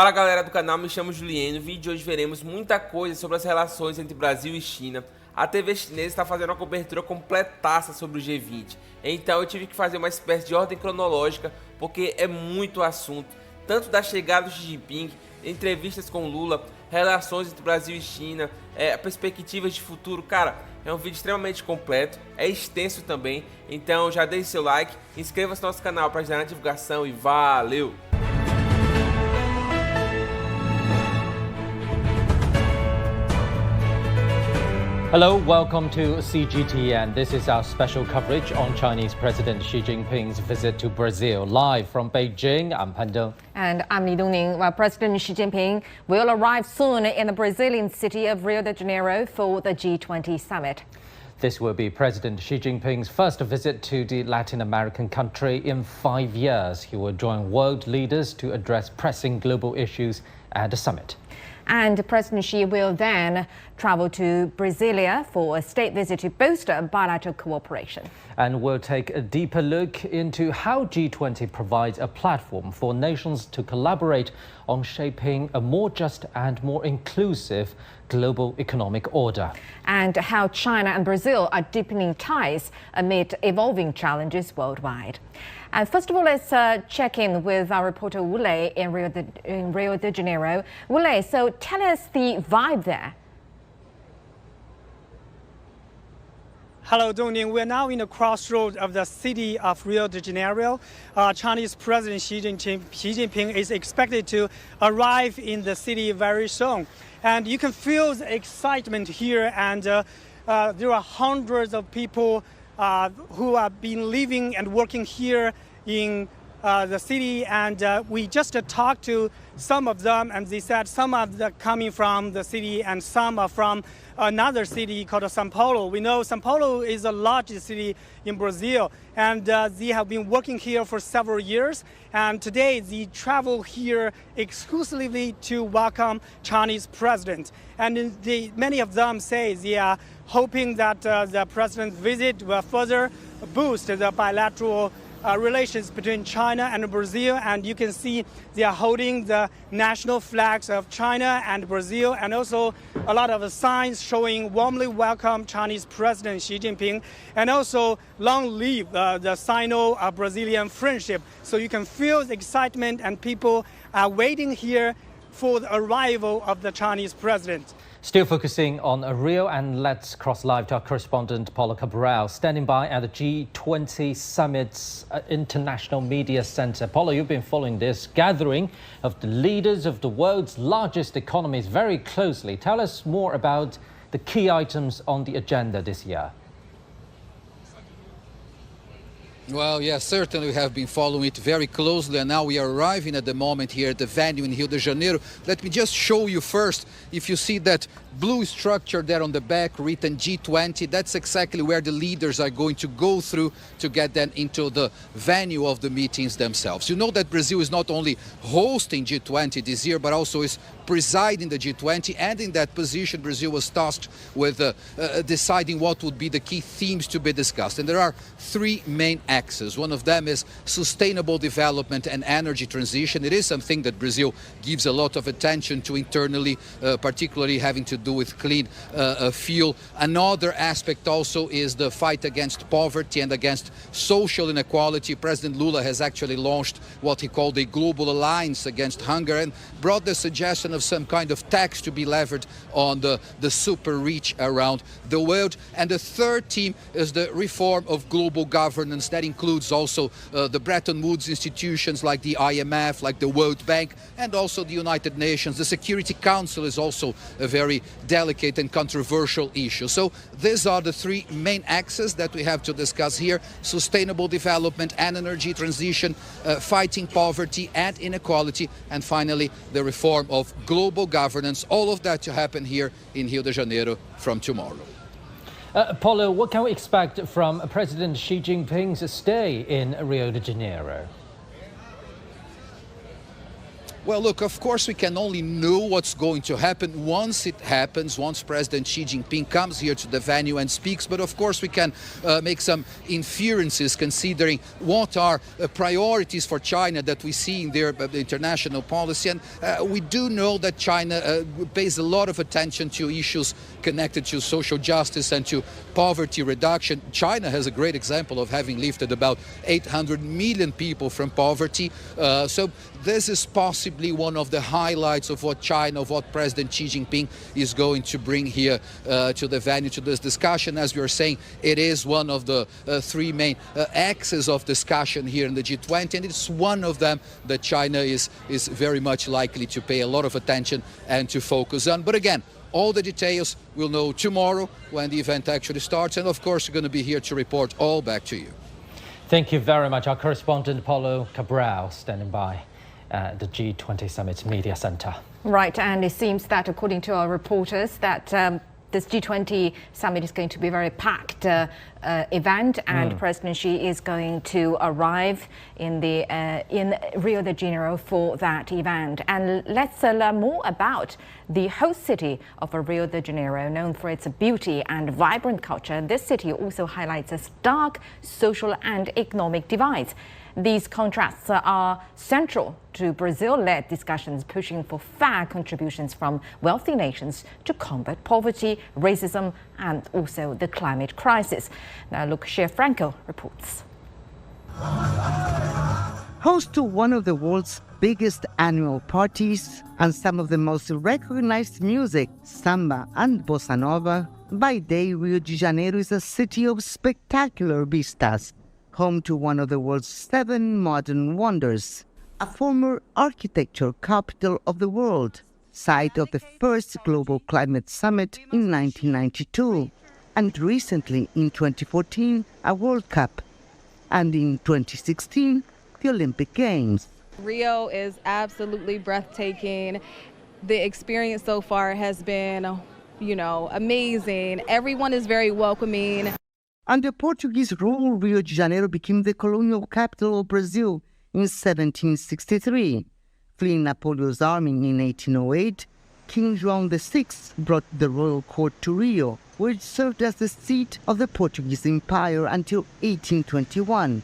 Fala galera do canal, me chamo Juliano. No vídeo de hoje veremos muita coisa sobre as relações entre Brasil e China. A TV chinesa está fazendo uma cobertura completaça sobre o G20. Então eu tive que fazer uma espécie de ordem cronológica, porque é muito assunto. Tanto da chegada do Xi Jinping, entrevistas com Lula, relações entre Brasil e China, perspectivas de futuro. Cara, é um vídeo extremamente completo, é extenso também. Então já deixe seu like, inscreva-se no nosso canal para ajudar na divulgação e valeu! Hello, welcome to CGTN. This is our special coverage on Chinese President Xi Jinping's visit to Brazil. Live from Beijing, I'm Pan Deng. And I'm Li Dongning. Well, President Xi Jinping will arrive soon in the Brazilian city of Rio de Janeiro for the G20 summit. This will be President Xi Jinping's first visit to the Latin American country in 5 years. He will join world leaders to address pressing global issues at the summit. And President Xi will then travel to Brasilia for a state visit to bolster bilateral cooperation. And we'll take a deeper look into how G20 provides a platform for nations to collaborate on shaping a more just and more inclusive global economic order. And how China and Brazil are deepening ties amid evolving challenges worldwide. And first of all, let's check in with our reporter Wu Lei in Rio de Janeiro. Wu Lei, so tell us the vibe there. Hello, Dongning. We're now in the crossroads of the city of Rio de Janeiro. Chinese President Xi Jinping is expected to arrive in the city very soon. And you can feel the excitement here, and there are hundreds of people who have been living and working here in the city, and we just talked to some of them, and they said some of them coming from the city and some are from another city called São Paulo. We know São Paulo is the largest city in Brazil, and they have been working here for several years, and today they travel here exclusively to welcome Chinese president. And many of them say they are hoping that the president's visit will further boost the bilateral relations between China and Brazil. And you can see they are holding the national flags of China and Brazil, and also a lot of signs showing warmly welcome Chinese President Xi Jinping, and also long live the Sino-Brazilian friendship. So you can feel the excitement, and people are waiting here for the arrival of the Chinese president. Still focusing on Rio, and let's cross live to our correspondent Paulo Cabral, standing by at the G20 Summit's International Media Center. Paulo, you've been following this gathering of the leaders of the world's largest economies very closely. Tell us more about the key items on the agenda this year. Well, yes, certainly we have been following it very closely, and now we are arriving at the moment here at the venue in Rio de Janeiro. Let me just show you first, if you see that blue structure there on the back written G20, that's exactly where the leaders are going to go through to get them into the venue of the meetings themselves. You know that Brazil is not only hosting G20 this year, but also is presiding the G20, and in that position Brazil was tasked with deciding what would be the key themes to be discussed. And there are three main axes. One of them is sustainable development and energy transition. It is something that Brazil gives a lot of attention to internally, particularly having to do with clean fuel. Another aspect also is the fight against poverty and against social inequality. President Lula has actually launched what he called a global alliance against hunger, and brought the suggestion of some kind of tax to be levied on the super rich around the world. And the third theme is the reform of global governance. That includes also the Bretton Woods institutions like the IMF, like the World Bank, and also the United Nations. The Security Council is also a very delicate and controversial issue. So these are the three main axes that we have to discuss here: sustainable development and energy transition, fighting poverty and inequality, and finally the reform of global governance. All of that to happen here in Rio de Janeiro from tomorrow. Paulo, what can we expect from President Xi Jinping's stay in Rio de Janeiro? Well, look, of course, we can only know what's going to happen once it happens, once President Xi Jinping comes here to the venue and speaks. But of course, we can make some inferences considering what are priorities for China that we see in their international policy. And we do know that China pays a lot of attention to issues connected to social justice and to poverty reduction. China has a great example of having lifted about 800 million people from poverty. So this is possibly one of the highlights of what China, of what President Xi Jinping is going to bring here to the venue, to this discussion. As we were saying, it is one of the three main axes of discussion here in the G20, and it's one of them that China is very much likely to pay a lot of attention and to focus on. But again, all the details we'll know tomorrow when the event actually starts, and of course we're going to be here to report all back to you. Thank you very much. Our correspondent Paulo Cabral standing by the G20 Summit Media Center. Right, and it seems that according to our reporters that this G20 summit is going to be a very packed event, and President Xi is going to arrive in Rio de Janeiro for that event. And let's learn more about the host city of Rio de Janeiro, known for its beauty and vibrant culture. This city also highlights a stark social and economic divides. These contrasts are central to Brazil-led discussions pushing for fair contributions from wealthy nations to combat poverty, racism, and also the climate crisis. Now, Lucas Franco reports. Host to one of the world's biggest annual parties and some of the most recognized music, samba and bossa nova, by day Rio de Janeiro is a city of spectacular vistas, home to one of the world's 7 modern wonders, a former architecture capital of the world, site of the first global climate summit in 1992, and recently in 2014 a World Cup, and in 2016 the Olympic Games. Rio is absolutely breathtaking. The experience so far has been, amazing. Everyone is very welcoming. Under Portuguese rule, Rio de Janeiro became the colonial capital of Brazil in 1763. Fleeing Napoleon's army in 1808, King João VI brought the royal court to Rio, where it served as the seat of the Portuguese Empire until 1821.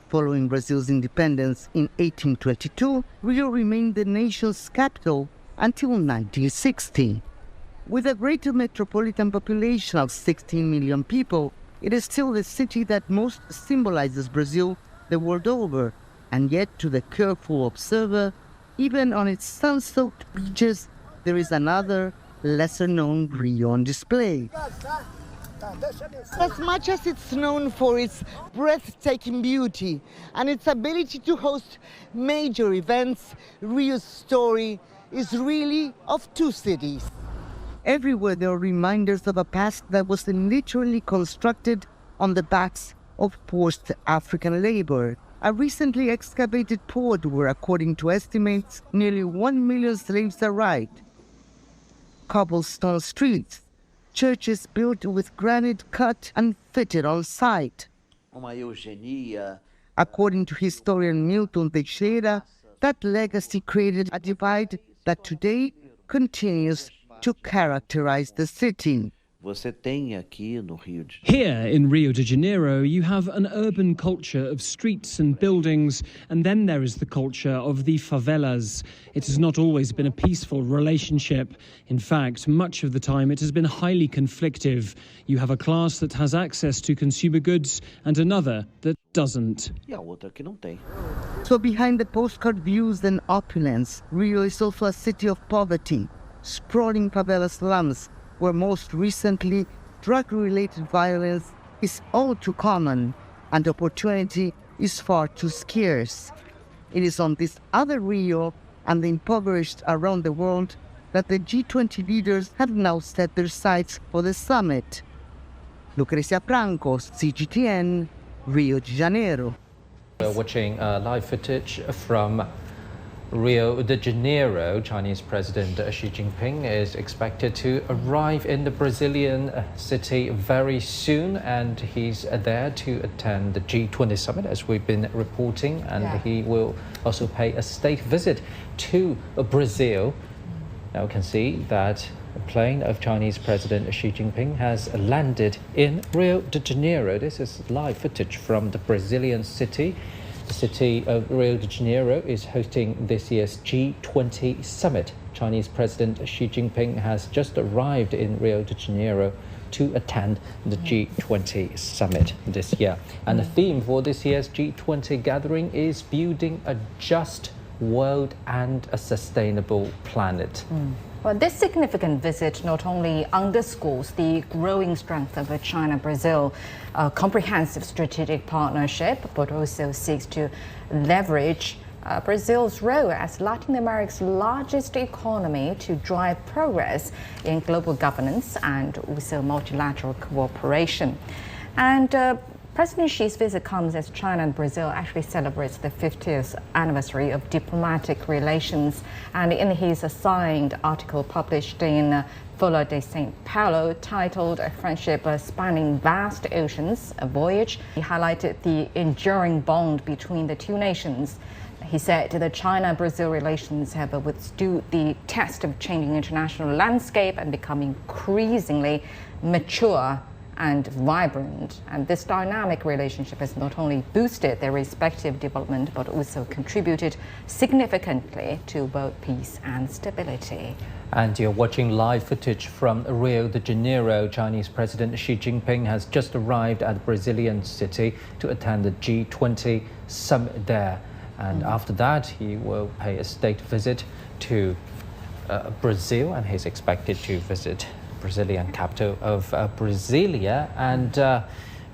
Following Brazil's independence in 1822, Rio remained the nation's capital until 1960. With a greater metropolitan population of 16 million people, it is still the city that most symbolizes Brazil the world over, and yet to the careful observer, even on its sun-soaked beaches, there is another, lesser-known Rio on display. As much as it's known for its breathtaking beauty and its ability to host major events, Rio's story is really of two cities. Everywhere there are reminders of a past that was literally constructed on the backs of forced African labor. A recently excavated port where, according to estimates, nearly 1 million slaves arrived. Cobblestone streets, churches built with granite cut and fitted on site. According to historian Milton Teixeira, that legacy created a divide that today continues to characterize the city. Here in Rio de Janeiro, you have an urban culture of streets and buildings, and then there is the culture of the favelas. It has not always been a peaceful relationship. In fact, much of the time it has been highly conflictive. You have a class that has access to consumer goods and another that doesn't. So behind the postcard views and opulence, Rio is also a city of poverty, sprawling favela slums, where most recently drug-related violence is all too common and opportunity is far too scarce. It is on this other Rio and the impoverished around the world that the G20 leaders have now set their sights for the summit. Lucrecia Franco, CGTN, Rio de Janeiro. We're watching live footage from Rio de Janeiro, Chinese President Xi Jinping is expected to arrive in the Brazilian city very soon, and he's there to attend the G20 summit, as we've been reporting, and he will also pay a state visit to Brazil. Now we can see that a plane of Chinese President Xi Jinping has landed in Rio de Janeiro. This is live footage from the Brazilian city. The city of Rio de Janeiro is hosting this year's G20 summit. Chinese President Xi Jinping has just arrived in Rio de Janeiro to attend the G20 summit this year. And the theme for this year's G20 gathering is building a just world and a sustainable planet. Well, this significant visit not only underscores the growing strength of a China-Brazil comprehensive strategic partnership, but also seeks to leverage Brazil's role as Latin America's largest economy to drive progress in global governance and also multilateral cooperation. And President Xi's visit comes as China and Brazil actually celebrates the 50th anniversary of diplomatic relations. And in his signed article published in Fala de São Paulo, titled "A Friendship Spanning Vast Oceans, a Voyage," he highlighted the enduring bond between the two nations. He said the China-Brazil relations have withstood the test of changing international landscape and become increasingly mature and vibrant. And this dynamic relationship has not only boosted their respective development, but also contributed significantly to world peace and stability. And you're watching live footage from Rio de Janeiro. Chinese President Xi Jinping has just arrived at the Brazilian city to attend the G20 summit there. And after that, he will pay a state visit to Brazil, and he's expected to visit Brazilian capital of Brasilia. And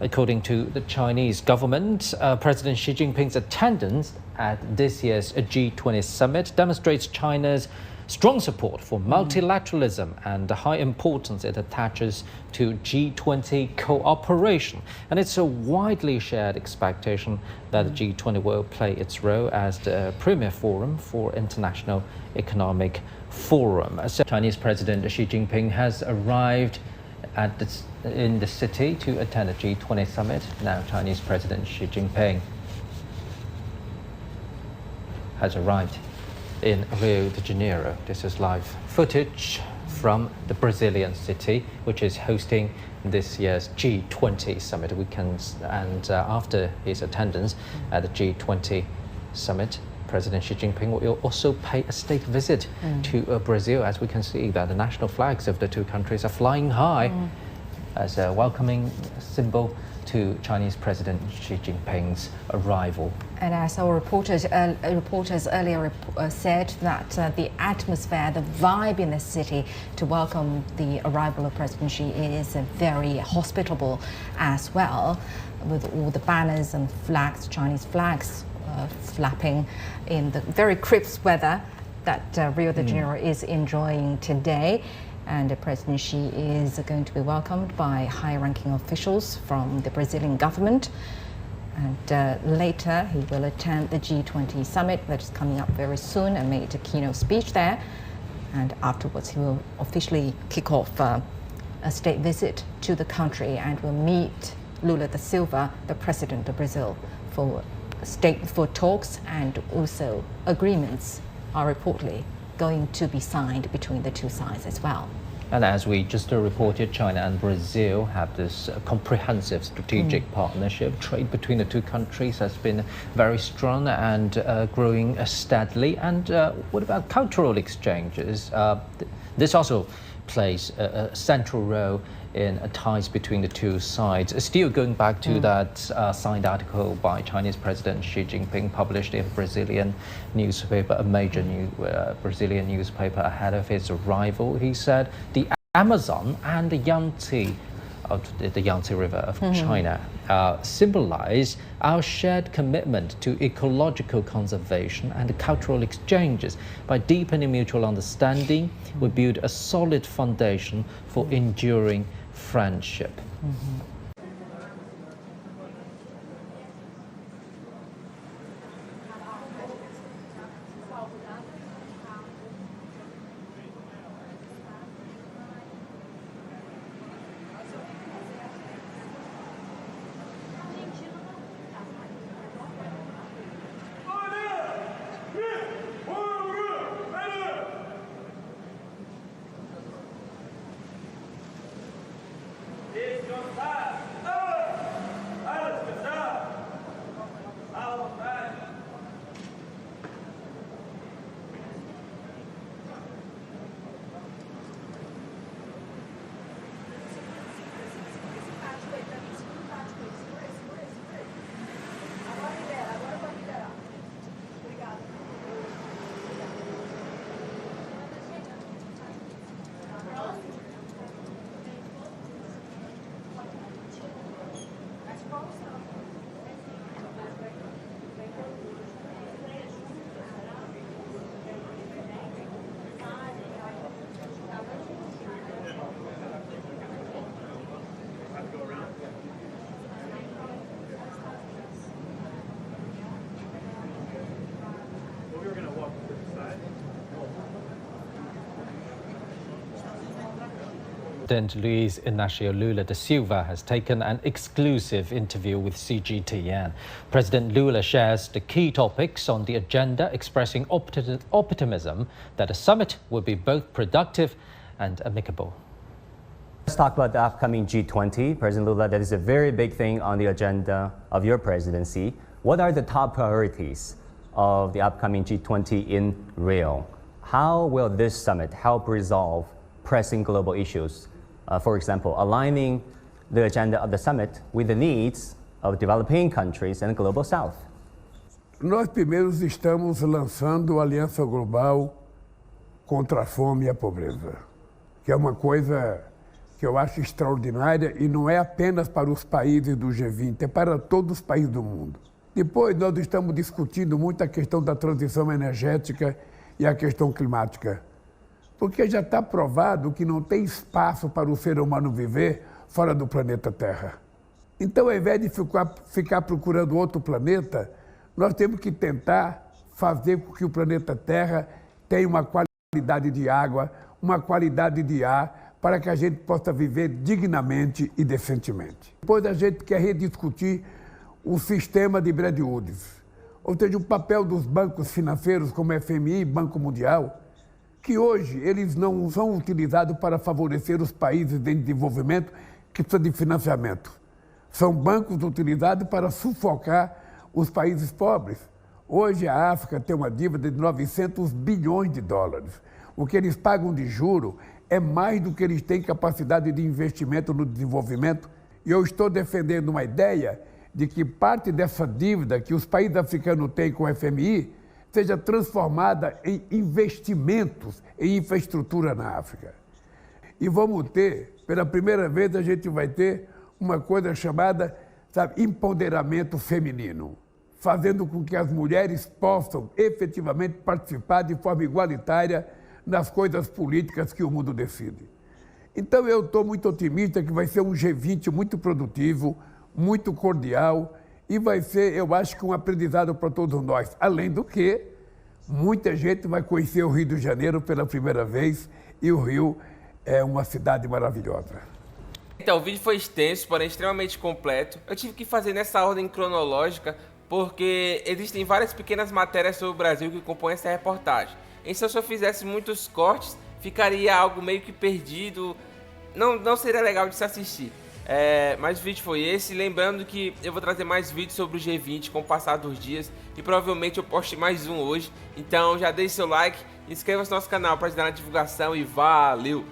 according to the Chinese government, President Xi Jinping's attendance at this year's G20 summit demonstrates China's strong support for multilateralism and the high importance it attaches to G20 cooperation. And it's a widely shared expectation that the G20 will play its role as the premier forum for international economic forum. So Chinese President Xi Jinping has arrived in the city to attend the G20 summit. Now Chinese President Xi Jinping has arrived in Rio de Janeiro. This is live footage from the Brazilian city, which is hosting this year's G20 summit. And after his attendance at the G20 summit, President Xi Jinping will also pay a state visit to Brazil, as we can see that the national flags of the two countries are flying high as a welcoming symbol to Chinese President Xi Jinping's arrival. And as our reporters earlier said, that the atmosphere, the vibe in the city to welcome the arrival of President Xi is very hospitable as well, with all the banners and flags, Chinese flags, flapping in the very crisp weather that Rio de Janeiro is enjoying today. And President Xi is going to be welcomed by high-ranking officials from the Brazilian government. And later he will attend the G20 summit that is coming up very soon and make a keynote speech there. And afterwards he will officially kick off a state visit to the country and will meet Lula da Silva, the president of Brazil, for talks, and also agreements are reportedly going to be signed between the two sides as well. And as we just reported, China and Brazil have this comprehensive strategic partnership. Trade between the two countries has been very strong and growing steadily. And what about cultural exchanges? This also plays a central role in ties between the two sides. Still going back to that signed article by Chinese President Xi Jinping published in Brazilian newspaper, a major Brazilian newspaper ahead of his arrival, he said the Amazon and the Yangtze River of China symbolize our shared commitment to ecological conservation and cultural exchanges. By deepening mutual understanding, we build a solid foundation for enduring friendship. President Luiz Inácio Lula da Silva has taken an exclusive interview with CGTN. President Lula shares the key topics on the agenda, expressing optimism that the summit will be both productive and amicable. Let's talk about the upcoming G20. President Lula, that is a very big thing on the agenda of your presidency. What are the top priorities of the upcoming G20 in Rio? How will this summit help resolve pressing global issues? For example, aligning the agenda of the summit with the needs of developing countries and the global south. Nós primeiros estamos lançando a Aliança Global contra a Fome e a Pobreza, que é uma coisa que eu acho extraordinária e não é apenas para os países do G20, é para todos os países do mundo. Depois nós estamos discutindo muito a questão da transição energética e a questão climática, porque já está provado que não tem espaço para o ser humano viver fora do planeta Terra. Então, ao invés de ficar procurando outro planeta, nós temos que tentar fazer com que o planeta Terra tenha uma qualidade de água, uma qualidade de ar, para que a gente possa viver dignamente e decentemente. Depois a gente quer rediscutir o sistema de Bretton Woods, ou seja, o papel dos bancos financeiros como FMI e Banco Mundial, que hoje eles não são utilizados para favorecer os países em desenvolvimento que precisam de financiamento. São bancos utilizados para sufocar os países pobres. Hoje a África tem uma dívida de 900 bilhões de dólares. O que eles pagam de juro é mais do que eles têm capacidade de investimento no desenvolvimento. E eu estou defendendo uma ideia de que parte dessa dívida que os países africanos têm com o FMI seja transformada em investimentos em infraestrutura na África. E vamos ter, pela primeira vez, a gente vai ter uma coisa chamada, empoderamento feminino, fazendo com que as mulheres possam efetivamente participar de forma igualitária nas coisas políticas que o mundo decide. Então eu estou muito otimista que vai ser um G20 muito produtivo, muito cordial e vai ser, eu acho que um aprendizado para todos nós. Além do que, muita gente vai conhecer o Rio de Janeiro pela primeira vez e o Rio é uma cidade maravilhosa. Então, o vídeo foi extenso, porém extremamente completo. Eu tive que fazer nessa ordem cronológica porque existem várias pequenas matérias sobre o Brasil que compõem essa reportagem. E se eu só fizesse muitos cortes, ficaria algo meio que perdido, não seria legal de se assistir. Mas o vídeo foi esse, lembrando que eu vou trazer mais vídeos sobre o G20 com o passar dos dias e provavelmente eu poste mais um hoje. Então já deixe seu like, inscreva-se no nosso canal para ajudar na divulgação e valeu!